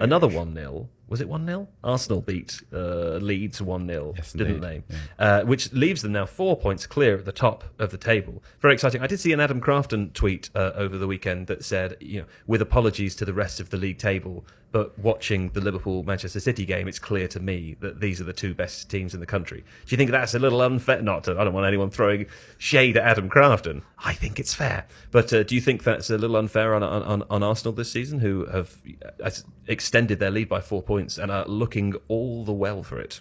another 1-0. Was it 1-0? Arsenal beat Leeds 1-0, yes, didn't they? Yeah. Which leaves them now 4 points clear at the top of the table. Very exciting. I did see an Adam Crafton tweet over the weekend that said, with apologies to the rest of the league table, but watching the Liverpool-Manchester City game, it's clear to me that these are the two best teams in the country. Do you think that's a little unfair? I don't want anyone throwing shade at Adam Crafton. I think it's fair. But do you think that's a little unfair on Arsenal this season, who have extended their lead by 4 points and are looking all the well for it?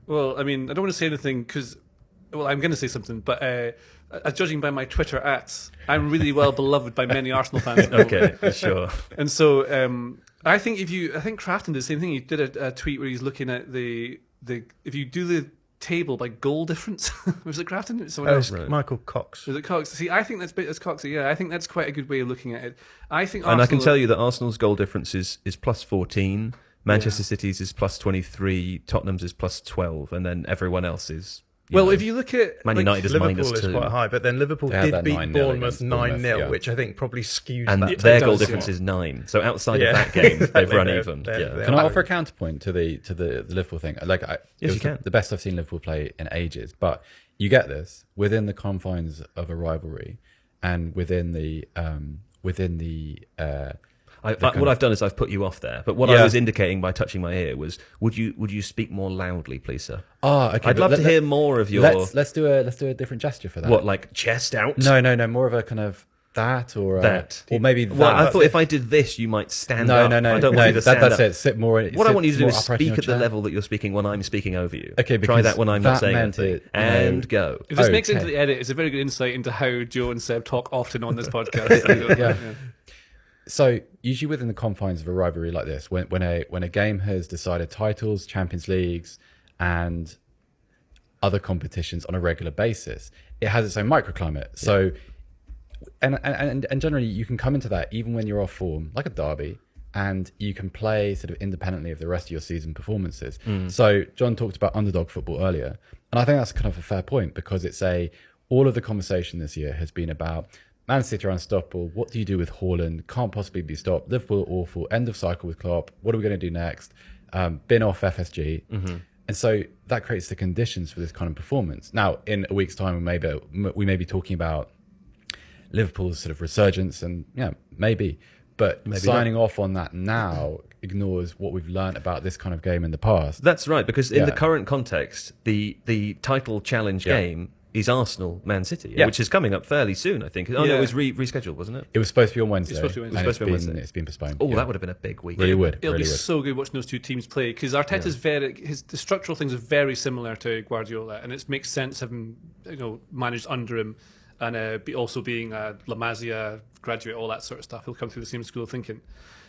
Well, I mean, I don't want to say anything because, I'm going to say something, but judging by my Twitter @, I'm really well beloved by many Arsenal fans. Okay, sure. And so I think Crafton did the same thing. He did a tweet where he's looking at the if you do the table by goal difference. Was it Crafton? Was someone else? Right. Michael Cox. Was it Cox? See, I think that's Coxy. Yeah, I think that's quite a good way of looking at it. I think, and I can tell you that Arsenal's goal difference is plus 14. Manchester City's is plus 23. Tottenham's is plus 12, and then everyone else is. If you look at Man United is Liverpool minus 2. is quite high, but then Liverpool did beat Bournemouth 9-0, which I think probably skews and that. Their goal difference is 9. So outside of that game, they've run even. Can I offer a counterpoint to the Liverpool thing? Yes, you can. The best I've seen Liverpool play in ages, but you get this within the confines of a rivalry, and within the what I've done is I've put you off there. But what I was indicating by touching my ear was, would you speak more loudly, please, sir? Oh, okay. I'd love to hear more of your. Let's do a different gesture for that. What, like chest out? No. More of a kind of that or maybe that. Well, I thought if I did this, you might stand up. No. I don't want you to stand that's up. it. Sit more. What I want you to do is speak at the level that you're speaking when I'm speaking over you. Okay, try that when I'm not saying anything. It, and go. If this makes it into the edit, it's a very good insight into how Joe and Seb talk often on this podcast. Yeah. So usually within the confines of a rivalry like this, when a game has decided titles, Champions Leagues, and other competitions on a regular basis, it has its own microclimate. So, and generally you can come into that even when you're off form, like a derby, and you can play sort of independently of the rest of your season performances. So John talked about underdog football earlier, and I think that's kind of a fair point, because all of the conversation this year has been about Man City are unstoppable. What do you do with Haaland? Can't possibly be stopped. Liverpool are awful. End of cycle with Klopp. What are we going to do next? Bin off FSG. And so that creates the conditions for this kind of performance. Now, in a week's time, we may be talking about Liverpool's sort of resurgence, and maybe. But signing off on that now ignores what we've learned about this kind of game in the past. That's right, because in the current context, the title challenge game is Arsenal-Man City, which is coming up fairly soon, I think. No, it was rescheduled, wasn't it? It was supposed to be on Wednesday. It's supposed to be Wednesday. It's been postponed. Oh, that would have been a big week. It'll be so good watching those two teams play, because Arteta's the structural things are very similar to Guardiola, and it makes sense having managed under him, and also being a La Masia graduate, all that sort of stuff. He'll come through the same school of thinking.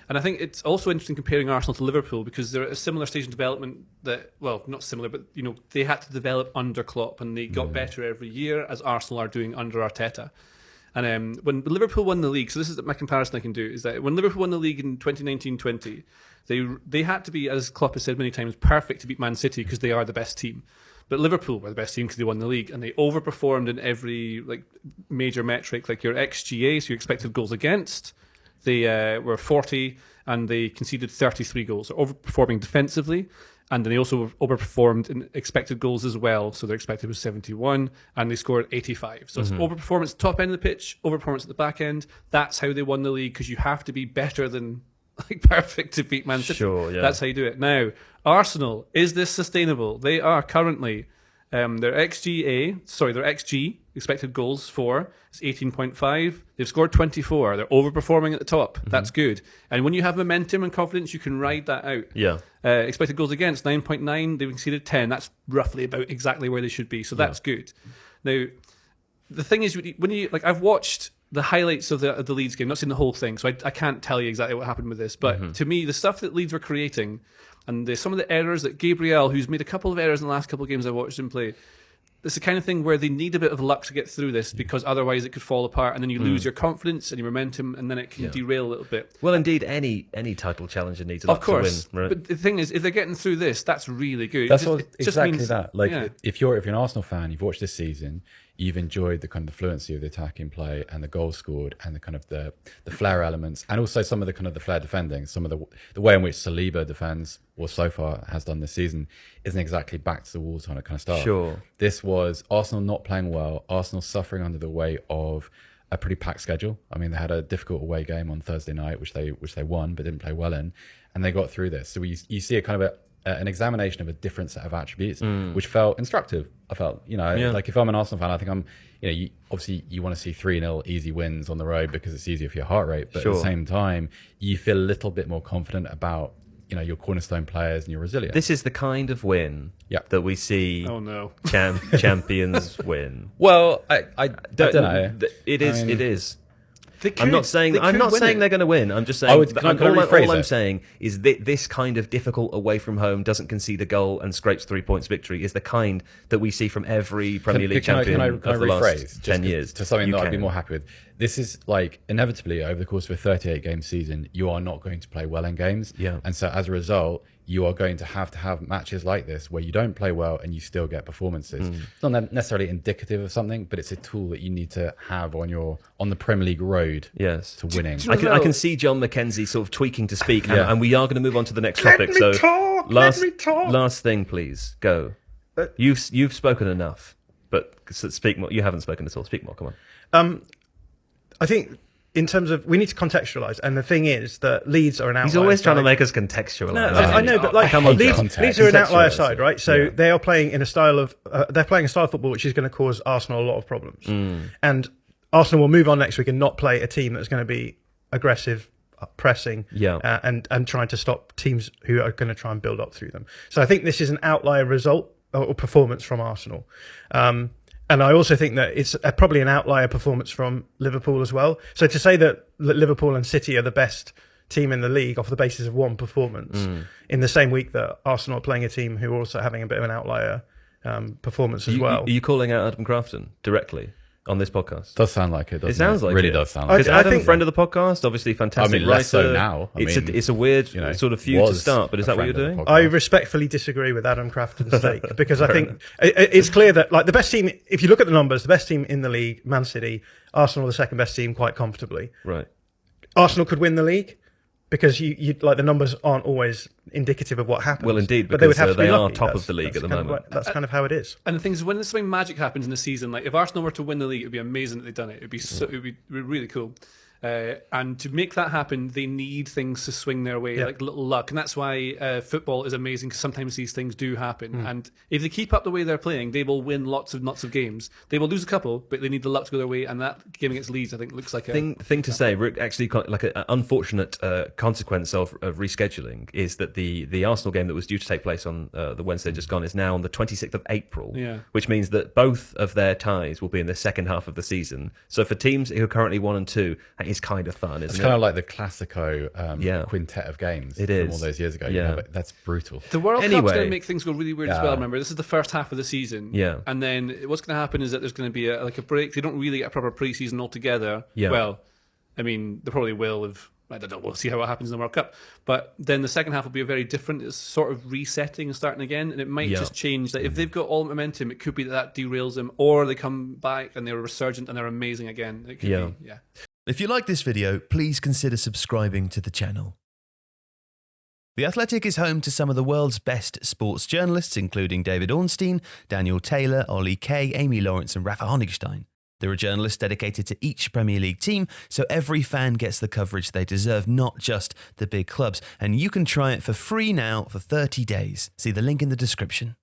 And I think it's also interesting comparing Arsenal to Liverpool, because they're at a similar stage in development that, well, not similar, but they had to develop under Klopp, and they got better every year, as Arsenal are doing under Arteta. And when Liverpool won the league, so this is my comparison I can do, is that when Liverpool won the league in 2019-20, they had to be, as Klopp has said many times, perfect to beat Man City, because they are the best team. But Liverpool were the best team because they won the league, and they overperformed in every major metric, like your XGA, so your expected goals against. They were 40, and they conceded 33 goals. They're overperforming defensively, and then they also overperformed in expected goals as well. So their expected was 71, and they scored 85. So it's overperformance at the top end of the pitch, overperformance at the back end. That's how they won the league, because you have to be better than perfect to beat Man City. Sure, yeah. That's how you do it. Now, Arsenal, is this sustainable? They are currently... their XG, expected goals for, is 18.5. They've scored 24. They're overperforming at the top. That's good. And when you have momentum and confidence, you can ride that out. Yeah. Expected goals against, 9.9. They've conceded 10. That's roughly about exactly where they should be. So that's good. Now, the thing is, when you I've watched the highlights of the Leeds game, not seen the whole thing, so I can't tell you exactly what happened with this. But to me, the stuff that Leeds were creating, and some of the errors that Gabriel, who's made a couple of errors in the last couple of games I watched him play, it's the kind of thing where they need a bit of luck to get through this, because otherwise it could fall apart, and then you lose your confidence and your momentum, and then it can derail a little bit. Well, indeed, any title challenger needs luck to win. Right? But the thing is, if they're getting through this, that's really good. That's exactly that. If you're an Arsenal fan, you've watched this season, you've enjoyed the kind of the fluency of the attacking play and the goals scored and the kind of the flair elements, and also some of the kind of the flair defending. Some of the way in which Saliba defends, or so far has done this season, isn't exactly back to the wall kind of stuff. Sure. This was Arsenal not playing well, Arsenal suffering under the weight of a pretty packed schedule. I mean, they had a difficult away game on Thursday night, which they won but didn't play well in, and they got through this. So you see a kind of an examination of a different set of attributes, which felt instructive. I felt, like if I'm an Arsenal fan, I think obviously you want to see 3-0 easy wins on the road because it's easier for your heart rate, but at the same time, you feel a little bit more confident about your cornerstone players and your resilience. This is the kind of win that we see champions win. Well, I don't know. It is. Could, I'm not saying they're going to win. I'm just saying all I'm saying is that this kind of difficult away from home, doesn't concede a goal and scrapes 3 points victory is the kind that we see from every Premier League champion of the last 10 years. To something that I'd be more happy with. This is like inevitably over the course of a 38-game season, you are not going to play well in games. Yeah. And so as a result, you are going to have matches like this where you don't play well and you still get performances. It's not necessarily indicative of something, but it's a tool that you need to have on the Premier League road to winning. I can see John Mackenzie sort of tweaking to speak, and we are going to move on to the next topic. Last thing, please, go. You've spoken enough, but speak more. You haven't spoken at all. Speak more, come on. I think in terms of, we need to contextualise, and the thing is that Leeds are an outlier. He's always trying to make us contextualise. No, I know, but Leeds are an outlier side, right? So they are playing in a style of football which is going to cause Arsenal a lot of problems, and Arsenal will move on next week and not play a team that's going to be aggressive, pressing, and trying to stop teams who are going to try and build up through them. So I think this is an outlier result or performance from Arsenal. And I also think that it's probably an outlier performance from Liverpool as well. So to say that Liverpool and City are the best team in the league off the basis of one performance in the same week that Arsenal are playing a team who are also having a bit of an outlier performance as well. Are you calling out Adam Crafton directly on this podcast? Does sound like it. It sounds like really it. Does sound like it. Because Adam, friend of the podcast, obviously fantastic writer. Less so now. It's a weird sort of feud to start, but is that what you're doing? I respectfully disagree with Adam Crafton's take because I think it's clear that the best team, if you look at the numbers, the best team in the league, Man City, Arsenal are the second best team quite comfortably. Right. Arsenal could win the league because you the numbers aren't always indicative of what happens. Well, indeed, because but they would have to be are lucky. top of the league at the moment. That's kind of how it is. And the thing is, when something magic happens in the season, like if Arsenal were to win the league, it'd be amazing that they've done it. It'd be really cool. And to make that happen, they need things to swing their way, like little luck. And that's why football is amazing, because sometimes these things do happen. And if they keep up the way they're playing, they will win lots of games. They will lose a couple, but they need the luck to go their way. And that game against Leeds, I think, looks like thing to say. Actually, like an unfortunate consequence of rescheduling is that the Arsenal game that was due to take place on the Wednesday just gone is now on the 26th of April, which means that both of their ties will be in the second half of the season. So for teams who are currently 1 and 2, it's kind of fun, isn't it? It's kind of like the Classico quintet of games from all those years ago. But that's brutal. The World Cup's going to make things go really weird as well. Remember, this is the first half of the season. And then what's going to happen is that there's going to be a break. They don't really get a proper pre-season altogether. Well, I mean, they probably will if... I don't know, we'll see how it happens in the World Cup. But then the second half will be a very different. It's sort of resetting and starting again. And it might just change. That if they've got all momentum, it could be that derails them. Or they come back and they're resurgent and they're amazing again. It could be. If you like this video, please consider subscribing to the channel. The Athletic is home to some of the world's best sports journalists, including David Ornstein, Daniel Taylor, Ollie Kay, Amy Lawrence and Rafa Honigstein. There are journalists dedicated to each Premier League team, so every fan gets the coverage they deserve, not just the big clubs. And you can try it for free now for 30 days. See the link in the description.